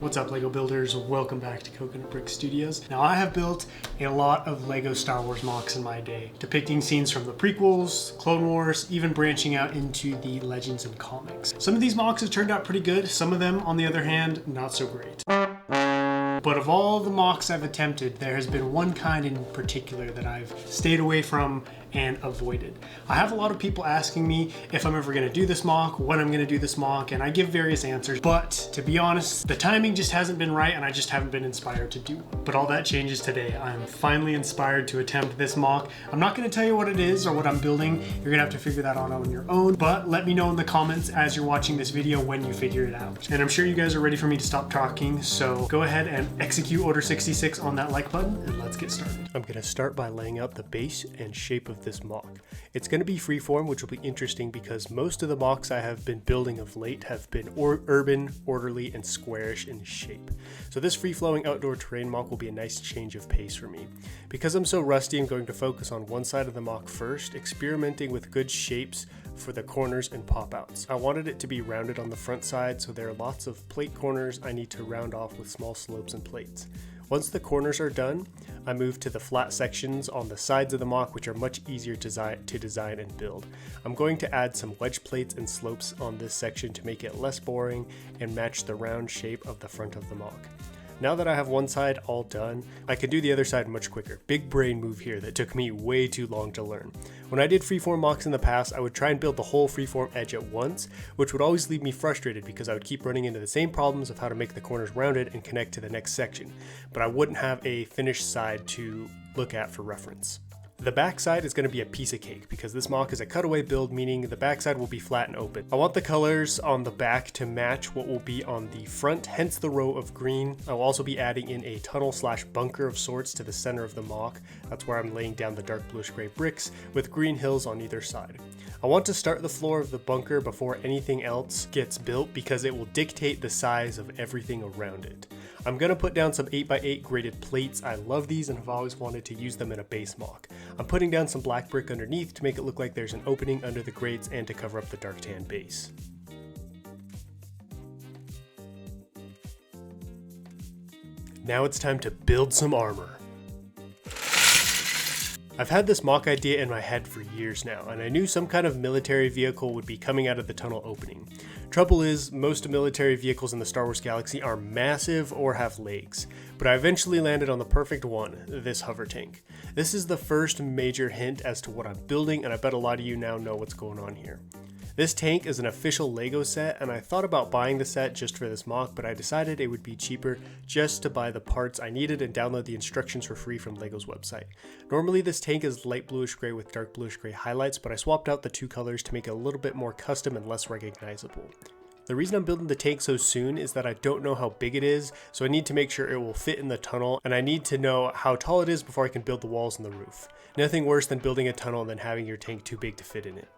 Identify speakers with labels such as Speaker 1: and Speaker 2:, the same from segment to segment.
Speaker 1: What's up, Lego builders? Welcome back to Coconut Brick Studios. Now, I have built a lot of Lego Star Wars Mocs in my day, depicting scenes from the prequels, Clone Wars, even branching out into the Legends and comics. Some of these Mocs have turned out pretty good, some of them, on the other hand, not so great. But of all the Mocs I've attempted, there has been one kind in particular that I've stayed away from and avoided. I have a lot of people asking me if I'm ever going to do this Moc, when I'm going to do this Moc, and I give various answers, but to be honest, the timing just hasn't been right and I just haven't been inspired to do one. But all that changes today. I'm finally inspired to attempt this Moc. I'm not going to tell you what it is or what I'm building. You're going to have to figure that out on your own, but let me know in the comments as you're watching this video when you figure it out. And I'm sure you guys are ready for me to stop talking, so go ahead and execute Order 66 on that like button and let's get started. I'm going to start by laying out the base and shape of this Moc. It's going to be freeform, which will be interesting because most of the Mocs I have been building of late have been urban, orderly, and squarish in shape. So this free-flowing outdoor terrain Moc will be a nice change of pace for me. Because I'm so rusty, I'm going to focus on one side of the Moc first, experimenting with good shapes for the corners and pop-outs. I wanted it to be rounded on the front side, so there are lots of plate corners I need to round off with small slopes and plates. Once the corners are done, I move to the flat sections on the sides of the Moc, which are much easier to design and build. I'm going to add some wedge plates and slopes on this section to make it less boring and match the round shape of the front of the Moc. Now that I have one side all done, I can do the other side much quicker. Big brain move here that took me way too long to learn. When I did freeform Mocs in the past, I would try and build the whole freeform edge at once, which would always leave me frustrated because I would keep running into the same problems of how to make the corners rounded and connect to the next section, but I wouldn't have a finished side to look at for reference. The back side is going to be a piece of cake because this Moc is a cutaway build, meaning the back side will be flat and open. I want the colors on the back to match what will be on the front, hence the row of green. I will also be adding in a tunnel slash bunker of sorts to the center of the Moc. That's where I'm laying down the dark bluish gray bricks with green hills on either side. I want to start the floor of the bunker before anything else gets built because it will dictate the size of everything around it. I'm going to put down some 8x8 graded plates. I love these and have always wanted to use them in a base Moc. I'm putting down some black brick underneath to make it look like there's an opening under the grates and to cover up the dark tan base. Now it's time to build some armor. I've had this Moc idea in my head for years now, and I knew some kind of military vehicle would be coming out of the tunnel opening. Trouble is, most military vehicles in the Star Wars galaxy are massive or have legs, but I eventually landed on the perfect one, this hover tank. This is the first major hint as to what I'm building, and I bet a lot of you now know what's going on here. This tank is an official Lego set, and I thought about buying the set just for this Moc, but I decided it would be cheaper just to buy the parts I needed and download the instructions for free from Lego's website. Normally this tank is light bluish gray with dark bluish gray highlights, but I swapped out the two colors to make it a little bit more custom and less recognizable. The reason I'm building the tank so soon is that I don't know how big it is, so I need to make sure it will fit in the tunnel, and I need to know how tall it is before I can build the walls and the roof. Nothing worse than building a tunnel and then having your tank too big to fit in it.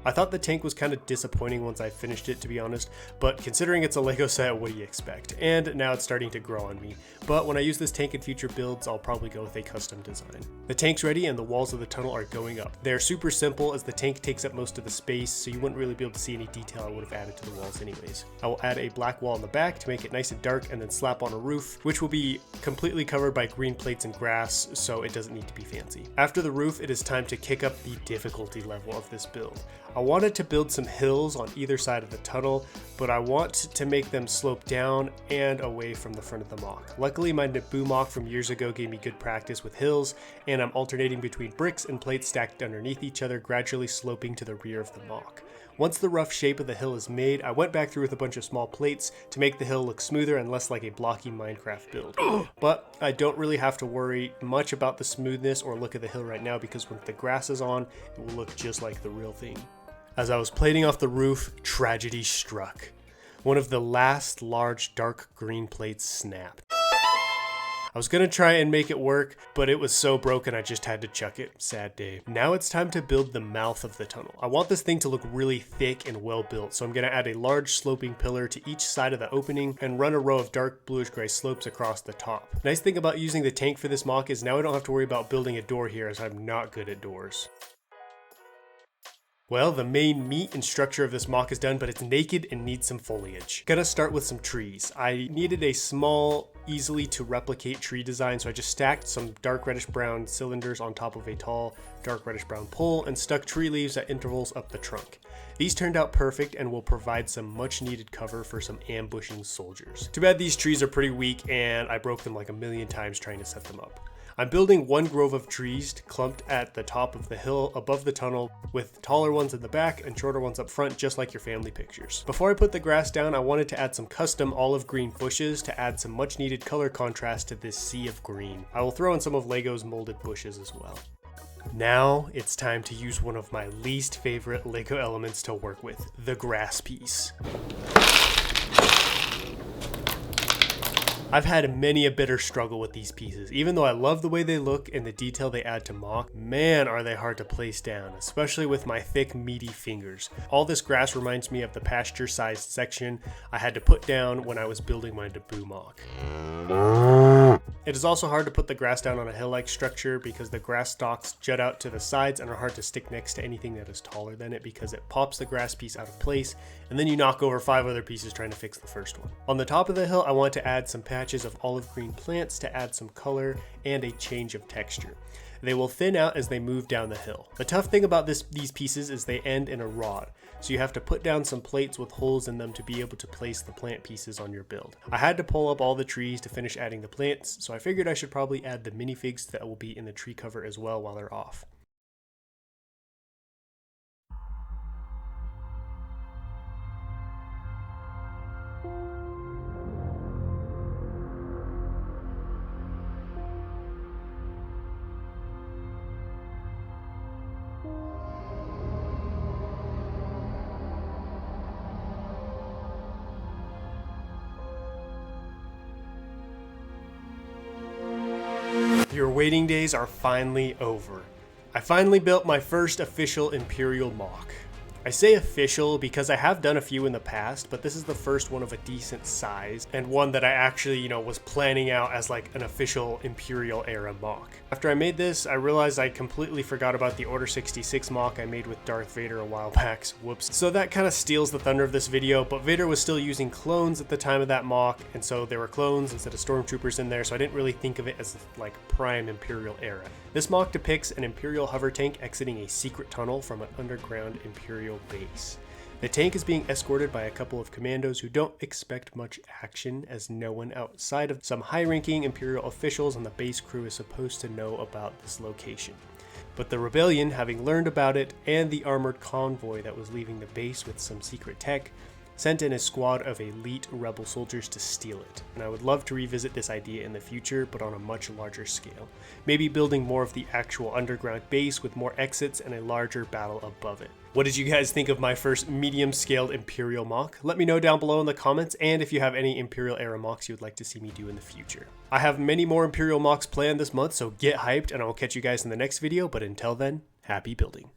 Speaker 1: I thought the tank was kind of disappointing once I finished it, to be honest, but considering it's a Lego set, what do you expect? And now it's starting to grow on me. But when I use this tank in future builds, I'll probably go with a custom design. The tank's ready and the walls of the tunnel are going up. They're super simple as the tank takes up most of the space, so you wouldn't really be able to see any detail I would have added to the walls anyways. I will add a black wall in the back to make it nice and dark and then slap on a roof, which will be completely covered by green plates and grass, so it doesn't need to be fancy. After the roof, it is time to kick up the difficulty level of this build. I wanted to build some hills on either side of the tunnel, but I want to make them slope down and away from the front of the Moc. Luckily, my Naboo Moc from years ago gave me good practice with hills, and I'm alternating between bricks and plates stacked underneath each other, gradually sloping to the rear of the Moc. Once the rough shape of the hill is made, I went back through with a bunch of small plates to make the hill look smoother and less like a blocky Minecraft build. But I don't really have to worry much about the smoothness or look of the hill right now because when the grass is on, it will look just like the real thing. As I was plating off the roof, tragedy struck. One of the last large dark green plates snapped. I was gonna try and make it work, but it was so broken I just had to chuck it. Sad day. Now it's time to build the mouth of the tunnel. I want this thing to look really thick and well built, so I'm gonna add a large sloping pillar to each side of the opening and run a row of dark bluish gray slopes across the top. Nice thing about using the tank for this Moc is now I don't have to worry about building a door here as I'm not good at doors. Well, the main meat and structure of this mock is done, but it's naked and needs some foliage. Gonna start with some trees. I needed a small, easily to replicate tree design, so I just stacked some dark reddish brown cylinders on top of a tall, dark reddish brown pole and stuck tree leaves at intervals up the trunk. These turned out perfect and will provide some much needed cover for some ambushing soldiers. Too bad these trees are pretty weak and I broke them like a million times trying to set them up. I'm building one grove of trees clumped at the top of the hill above the tunnel, with taller ones in the back and shorter ones up front, just like your family pictures. Before I put the grass down, I wanted to add some custom olive green bushes to add some much needed color contrast to this sea of green. I will throw in some of Lego's molded bushes as well. Now it's time to use one of my least favorite Lego elements to work with, the grass piece. I've had many a bitter struggle with these pieces. Even though I love the way they look and the detail they add to Mock, man are they hard to place down, especially with my thick, meaty fingers. All this grass reminds me of the pasture-sized section I had to put down when I was building my debut Mock. It is also hard to put the grass down on a hill-like structure because the grass stalks jut out to the sides and are hard to stick next to anything that is taller than it because it pops the grass piece out of place, and then you knock over 5 other pieces trying to fix the first one. On the top of the hill, I want to add some patches of olive green plants to add some color and a change of texture. They will thin out as they move down the hill. The tough thing about these pieces is they end in a rod, so you have to put down some plates with holes in them to be able to place the plant pieces on your build. I had to pull up all the trees to finish adding the plants, so I figured I should probably add the minifigs that will be in the tree cover as well while they're off. Your waiting days are finally over. I finally built my first official Imperial Mock. I say official because I have done a few in the past, but this is the first one of a decent size and one that I actually, was planning out as like an official Imperial era Mock. After I made this, I realized I completely forgot about the Order 66 Mock I made with Darth Vader a while back. Whoops. So that kind of steals the thunder of this video, but Vader was still using clones at the time of that Mock, and so there were clones instead of stormtroopers in there, so I didn't really think of it as like prime Imperial era. This Mock depicts an Imperial hover tank exiting a secret tunnel from an underground Imperial base. The tank is being escorted by a couple of commandos who don't expect much action, as no one outside of some high-ranking Imperial officials on the base crew is supposed to know about this location. But the rebellion, having learned about it, and the armored convoy that was leaving the base with some secret tech, sent in a squad of elite rebel soldiers to steal it. And I would love to revisit this idea in the future, but on a much larger scale. Maybe building more of the actual underground base with more exits and a larger battle above it. What did you guys think of my first medium-scaled Imperial Mock? Let me know down below in the comments, and if you have any Imperial era Mocks you would like to see me do in the future. I have many more Imperial Mocks planned this month, so get hyped, and I will catch you guys in the next video, but until then, happy building.